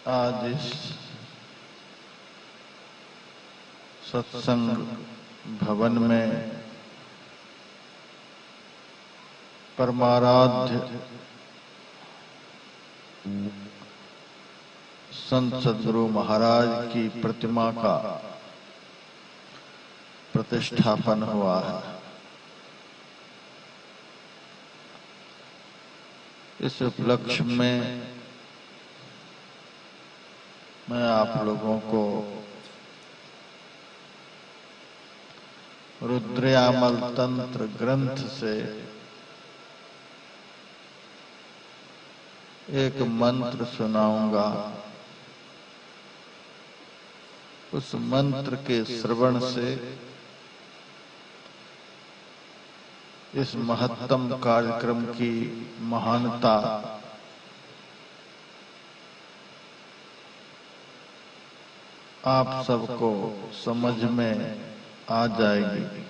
आज इस सत्संग भवन में परमाराध्य संत सद्गुरु महाराज की प्रतिमा का प्रतिष्ठापन हुआ है। इस उपलक्ष्य में मैं आप लोगों को रुद्रयामल तंत्र ग्रंथ से एक मंत्र सुनाऊंगा। उस मंत्र के श्रवण से इस महत्तम कार्यक्रम की महानता आप सबको समझ में आ जाएगी।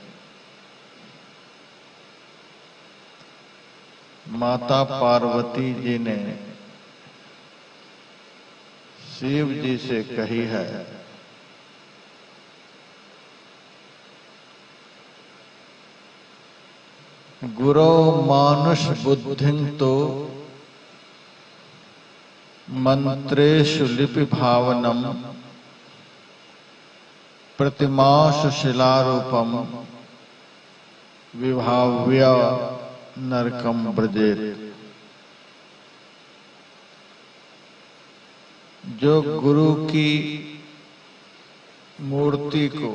माता पार्वती जी ने शिव जी से कही है, गुरो मानुष बुद्धिं तो मंत्रेषु लिपि भावनम प्रतिमाशु शिलारूपम विभाव्य नरकम ब्रजेत। जो गुरु की मूर्ति को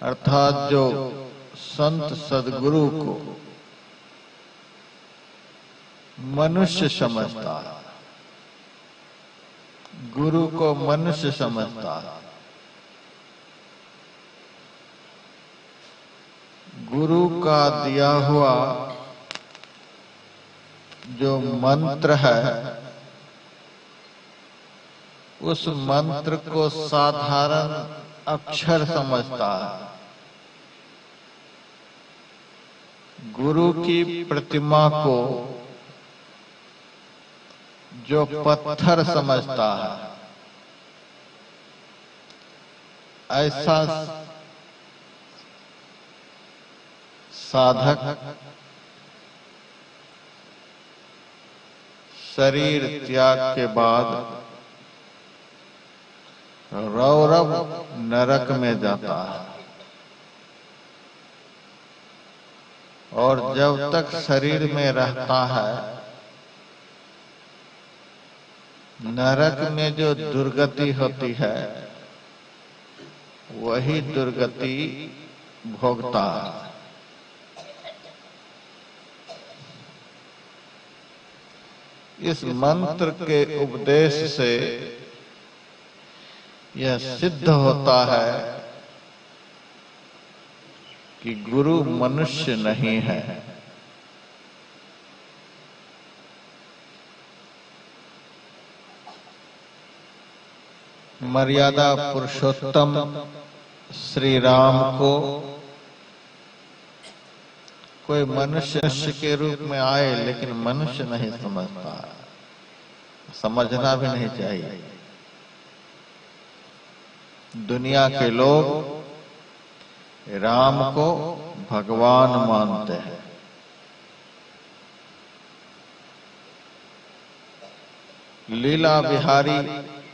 अर्थात जो संत सद्गुरु को मनुष्य समझता है, गुरु को मनुष्य समझता है, गुरु का दिया हुआ जो मंत्र है उस मंत्र को साधारण अक्षर समझता है, गुरु की प्रतिमा को जो पत्थर समझता है। ऐसा साधक शरीर त्याग के बाद रौरव नरक में जाता है और जब तक शरीर में रहता है नरक में जो दुर्गति होती है वही दुर्गति भोगता है। इस मंत्र के उपदेश से यह सिद्ध होता है कि गुरु मनुष्य नहीं है। मर्यादा पुरुषोत्तम श्री राम को कोई मनुष्य के रूप में आए लेकिन मनुष्य नहीं समझता, समझना भी नहीं चाहिए। दुनिया के लोग राम को भगवान मानते हैं। लीला बिहारी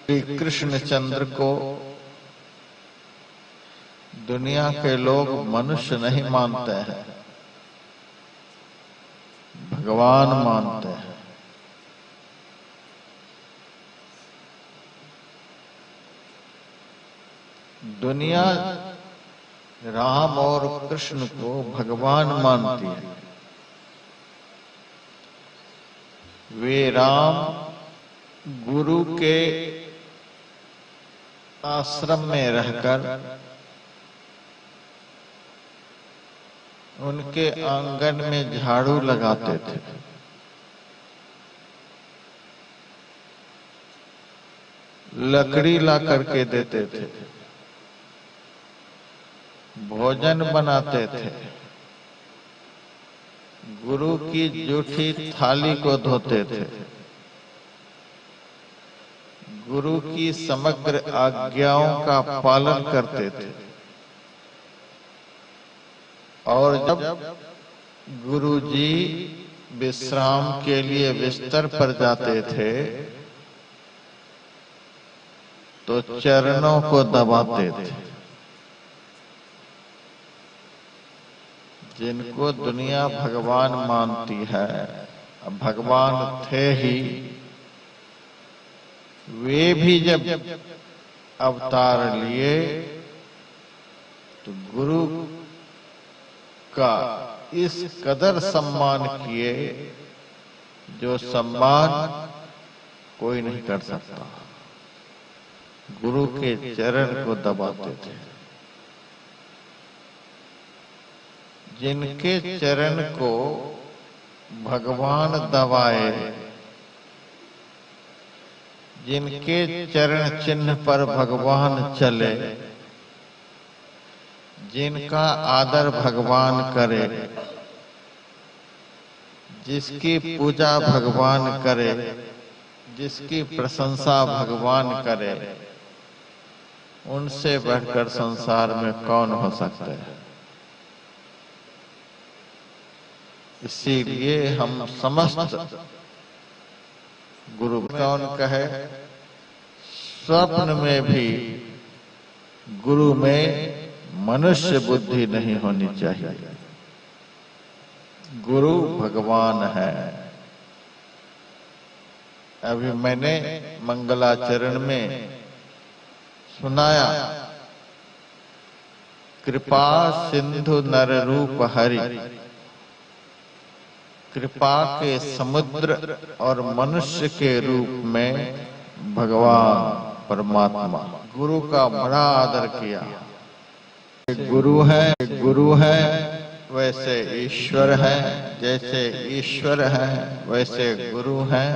श्री कृष्णचंद्र को दुनिया के लोग मनुष्य नहीं मानते हैं, भगवान मानते हैं। दुनिया राम और कृष्ण को भगवान मानती है। वे राम गुरु के आश्रम में रहकर उनके आंगन में झाड़ू लगाते थे, लकड़ी ला करके देते थे, भोजन बनाते थे, गुरु की जूठी थाली को धोते थे, गुरु की समग्र आज्ञाओं का पालन करते थे। और जब गुरु जी विश्राम के लिए बिस्तर पर जाते थे तो चरणों को दबाते थे। जिनको दुनिया भगवान मानती है, अब भगवान थे ही, वे भी जब अवतार लिए तो गुरु का इस कदर सम्मान किए जो सम्मान कोई नहीं कर सकता। गुरु के चरण को दबाते थे। जिनके चरण को भगवान दबाए, जिनके चरण चिन्ह पर भगवान चले, जिनका आदर भगवान करे, जिसकी पूजा भगवान करे, जिसकी प्रशंसा भगवान करे, उनसे बढ़कर संसार में कौन हो सकता है। इसीलिए हम समस्त गुरु कौन कहे, स्वप्न में भी गुरु में मनुष्य बुद्धि नहीं होनी चाहिए। गुरु भगवान है। अभी मैंने मंगलाचरण में सुनाया, कृपा सिंधु नर रूप हरि, कृपा के समुद्र और मनुष्य के रूप में भगवान परमात्मा गुरु का बड़ा आदर किया। गुरु है वैसे ईश्वर है, जैसे ईश्वर है वैसे गुरु है।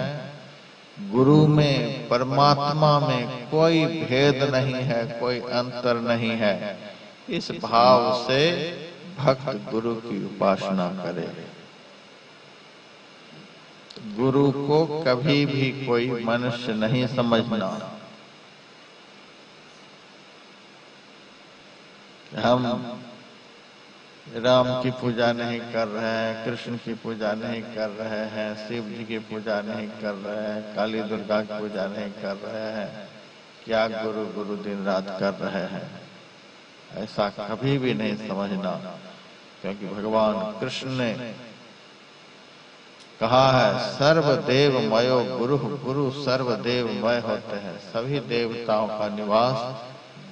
गुरु में, परमात्मा में कोई भेद नहीं है, कोई अंतर नहीं है। इस भाव से भक्त गुरु की उपासना करे। गुरु को कभी भी कोई मनुष्य नहीं समझना। हम राम की पूजा नहीं कर रहे हैं, कृष्ण की पूजा नहीं कर रहे हैं, शिव जी की पूजा नहीं कर रहे हैं, काली दुर्गा की पूजा नहीं कर रहे हैं, क्या गुरु दिन रात कर रहे हैं, ऐसा कभी भी नहीं समझना। क्योंकि भगवान कृष्ण ने कहा है, सर्वदेव मयो गुरु, गुरु सर्वदेवमय होते हैं। सभी देवताओं का निवास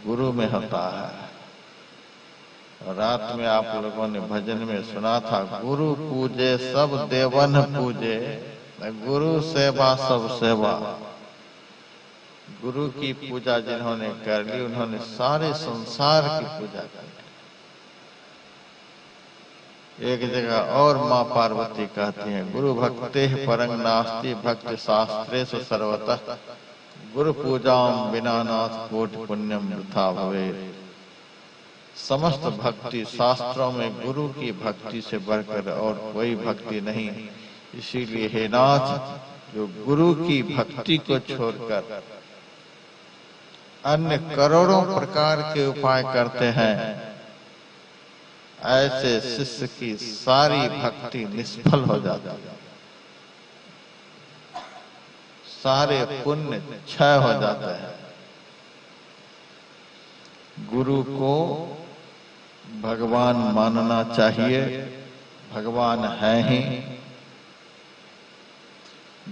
गुरु में होता है। रात में आप लोगों ने भजन में सुना था, गुरु पूजे सब देवन पूजे, गुरु सेवा सब सेवा। गुरु की पूजा जिन्होंने कर ली, उन्होंने सारे संसार की पूजा कर ली। एक जगह और माँ पार्वती कहती हैं, गुरु भक्ते परं नास्ति भक्ति शास्त्रेषु सर्वतः, गुरु पूजाम बिना नाथ कोटि पुण्यम वृथा भवेत्। समस्त भक्ति शास्त्रों में गुरु की भक्ति से बढ़कर और कोई भक्ति नहीं। इसीलिए हे नाथ, जो गुरु की भक्ति को छोड़कर अन्य करोड़ों प्रकार के उपाय करते हैं, ऐसे शिष्य की सारी भक्ति निष्फल हो जाती है, सारे पुण्य क्षय हो जाते हैं। गुरु को भगवान मानना चाहिए, भगवान है ही।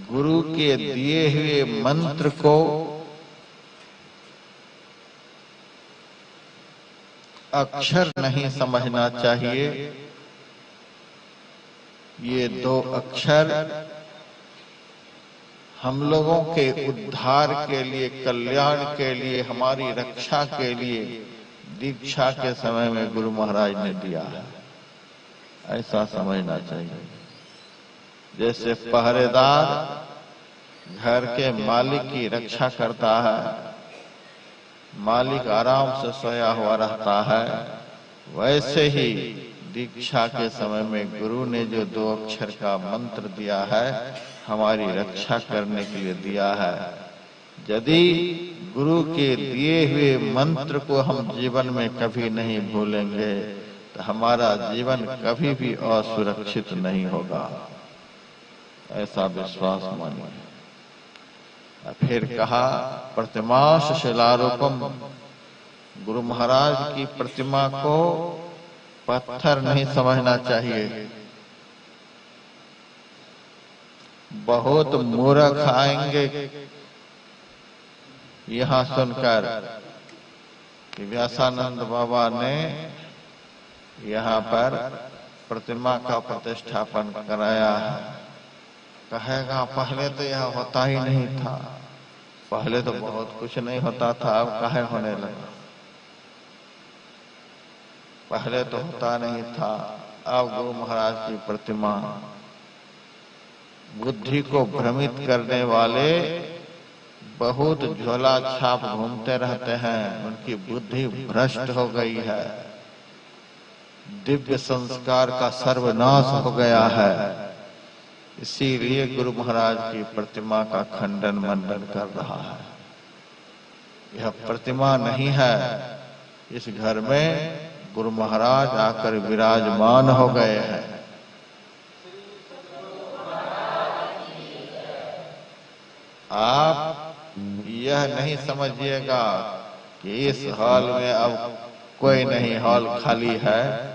गुरु के दिए हुए मंत्र को अक्षर नहीं समझना चाहिए। ये दो अक्षर हम लोगों के उद्धार के लिए, कल्याण के लिए, हमारी रक्षा के लिए दीक्षा के समय में गुरु महाराज ने दिया है, ऐसा समझना चाहिए। जैसे पहरेदार घर के मालिक की रक्षा करता है, मालिक आराम से सोया हुआ रहता है, वैसे ही दीक्षा के समय में गुरु ने जो दो अक्षर का मंत्र दिया है, हमारी रक्षा करने के लिए दिया है। यदि गुरु के दिए हुए मंत्र को हम जीवन में कभी नहीं भूलेंगे तो हमारा जीवन कभी भी असुरक्षित नहीं होगा, ऐसा विश्वास मानिए। फिर कहा प्रतिमाश शिलारूपम, गुरु महाराज की प्रतिमा को पत्थर नहीं समझना चाहिए। बहुत मूर्ख आएंगे यहां सुनकर कि व्यासानंद बाबा ने यहाँ पर प्रतिमा का प्रतिष्ठापन कराया है। कहेगा पहले तो यह होता ही नहीं था, पहले तो बहुत कुछ नहीं होता था, अब काहे होने लगा। पहले तो होता नहीं था, अब गुरु महाराज की प्रतिमा। बुद्धि को भ्रमित करने वाले बहुत झोला छाप घूमते रहते हैं, उनकी बुद्धि भ्रष्ट हो गई है, दिव्य संस्कार का सर्वनाश हो गया है। इसीलिए गुरु महाराज की प्रतिमा का खंडन मंडन कर रहा है। यह प्रतिमा नहीं है, इस घर में गुरु महाराज आकर विराजमान हो गए हैं। आप यह नहीं समझिएगा कि इस हॉल में अब कोई नहीं, हॉल खाली है।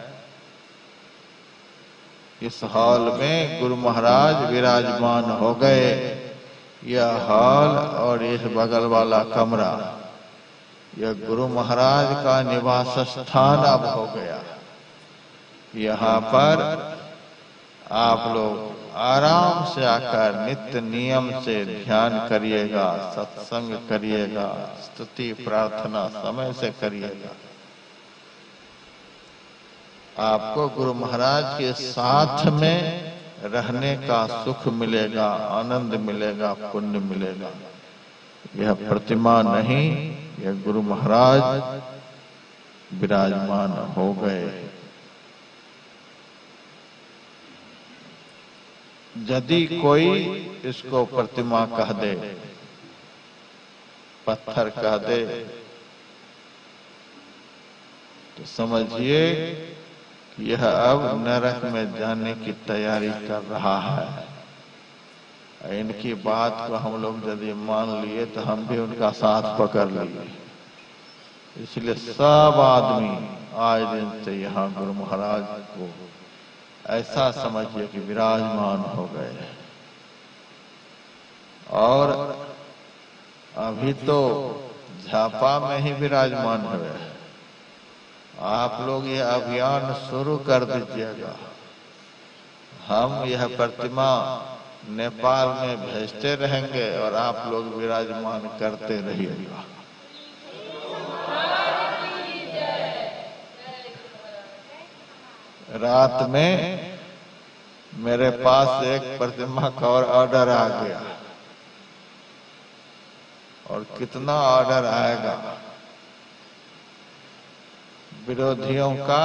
इस हॉल में गुरु महाराज विराजमान हो गए। यह हॉल और इस बगल वाला कमरा, यह गुरु महाराज का निवास स्थान अब हो गया। यहाँ पर आप लोग आराम से आकर नित्य नियम से ध्यान करिएगा, सत्संग करिएगा, स्तुति प्रार्थना समय से करिएगा। आपको गुरु महाराज के साथ में रहने का सुख मिलेगा, आनंद मिलेगा, पुण्य मिलेगा। यह प्रतिमा नहीं, यह गुरु महाराज विराजमान हो गए। यदि कोई इसको प्रतिमा कह दे, पत्थर कह दे, तो समझिए यह अब नरक में जाने की तैयारी कर रहा है। इनकी बात को हम लोग यदि मान लिए तो हम भी उनका साथ पकड़ लिए। इसलिए सब आदमी आज दिन से यहाँ गुरु महाराज को ऐसा समझिए कि विराजमान हो गए। और अभी तो झापा में ही विराजमान हुए। आप लोग ये अभियान शुरू कर दीजिएगा। हम यह प्रतिमा नेपाल में भेजते रहेंगे और आप लोग विराजमान करते रहिएगा। रात में मेरे पास एक प्रतिमा का और ऑर्डर आ गया। और कितना ऑर्डर आएगा। विरोधियों का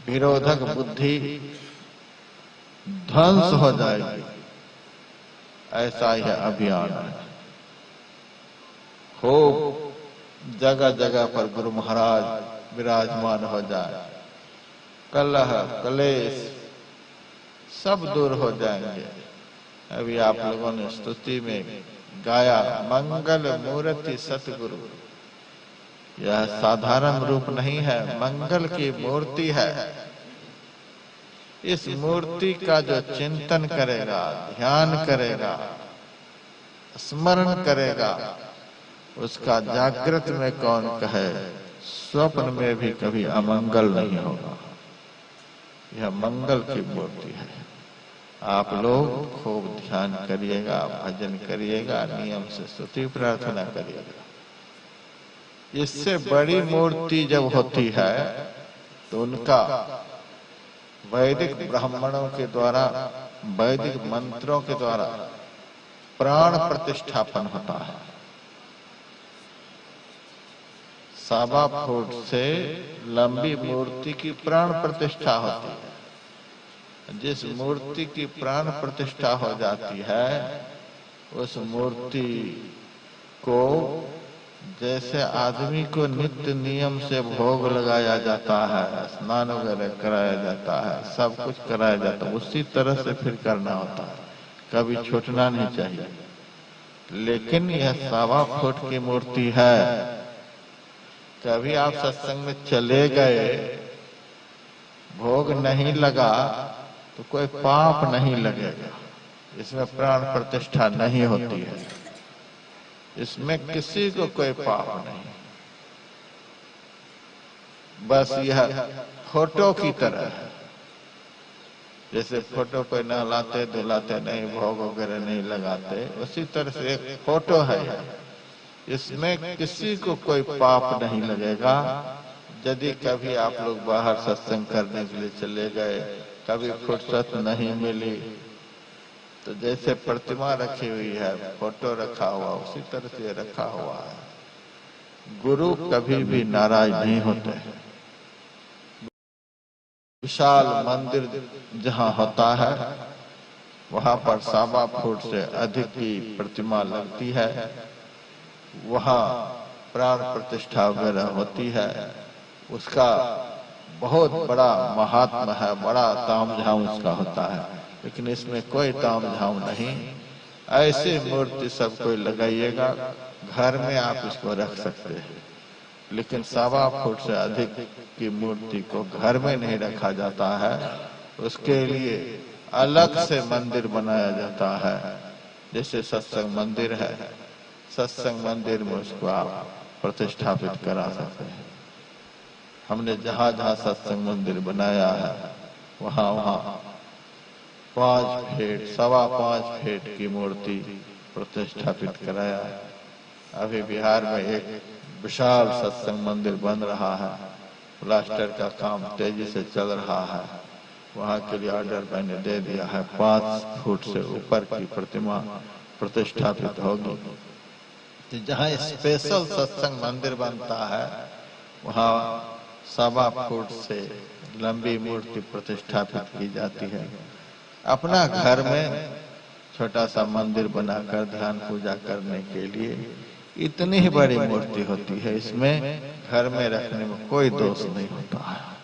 विरोधक बुद्धि ध्वंस हो जाएगी, ऐसा यह अभियान है। खूब जगह जगह पर गुरु महाराज विराजमान हो जाए, कलह कलेश सब दूर हो जाएंगे। अभी आप लोगों ने स्तुति में गाया, मंगल मूर्ति सतगुरु। यह साधारण रूप नहीं है, मंगल की मूर्ति है। इस मूर्ति का जो चिंतन करेगा, ध्यान करेगा, स्मरण करेगा, उसका जागृत में कौन कहे, स्वप्न में भी कभी अमंगल नहीं होगा। यह मंगल की मूर्ति है। आप लोग खूब ध्यान करिएगा, भजन करिएगा, नियम से स्तुति प्रार्थना करिएगा। इससे बड़ी मूर्ति जब होती है तो उनका वैदिक ब्राह्मणों के द्वारा, वैदिक मंत्रों के द्वारा प्राण प्रतिष्ठापन होता है। 1.25 फुट से लंबी मूर्ति की प्राण प्रतिष्ठा होती है। जिस मूर्ति की प्राण प्रतिष्ठा हो जाती है, उस मूर्ति को जैसे आदमी को नित्य नियम से भोग लगाया जाता है, स्नान वगैरह कराया जाता है, सब कुछ कराया जाता है, उसी तरह से फिर करना होता है, कभी छूटना नहीं चाहिए। लेकिन यह 1.25 फुट की मूर्ति है, कभी आप सत्संग में चले गए, भोग नहीं लगा तो कोई पाप नहीं लगेगा, इसमें प्राण प्रतिष्ठा नहीं होती है, इसमें किसी को कोई पाप नहीं। बस यह फोटो की तरह है, जैसे फोटो कोई नहलाते धुलाते नहीं, भोग वगैरह नहीं लगाते, उसी तरह से एक फोटो है, इसमें किसी को कोई पाप नहीं लगेगा। यदि कभी आप लोग बाहर सत्संग करने के लिए चले गए, कभी फुर्सत नहीं मिली, तो जैसे प्रतिमा रखी हुई है, फोटो रखा हुआ, उसी तरह से रखा हुआ है। गुरु कभी भी नाराज नहीं होते। विशाल मंदिर जहाँ होता है, वहाँ पर 1.25 फुट से अधिक की प्रतिमा लगती है, वहाँ प्राण प्रतिष्ठा वगैरह होती है, उसका बहुत बड़ा महात्मा है, बड़ा तामझाम उसका होता है। लेकिन इसमें कोई तामझाम नहीं, ऐसी मूर्ति सब कोई लगाइएगा, घर में आप इसको रख सकते हैं, लेकिन 1.25 फुट से अधिक की मूर्ति को घर में नहीं रखा जाता है, उसके लिए अलग से मंदिर बनाया जाता है। जैसे सत्संग मंदिर है, सत्संग मंदिर में उसको आप प्रतिष्ठापित करा सकते हैं। हमने जहाँ जहाँ सत्संग मंदिर बनाया है, वहाँ वहाँ 5 फीट 5.25 फीट की मूर्ति प्रतिष्ठापित कराया है। अभी बिहार में एक विशाल सत्संग मंदिर बन रहा है, प्लास्टर का काम तेजी से चल रहा है, वहाँ के लिए ऑर्डर मैंने दे दिया है। 5 फुट से ऊपर की प्रतिमा प्रतिष्ठापित होगी। तो जहाँ स्पेशल सत्संग मंदिर बनता है, वहाँ 1.25 फुट से लंबी मूर्ति प्रतिष्ठापित की जाती है। अपना घर में छोटा सा मंदिर बनाकर ध्यान पूजा करने के लिए इतनी ही बड़ी मूर्ति होती है, इसमें घर में रखने में कोई दोष नहीं होता है।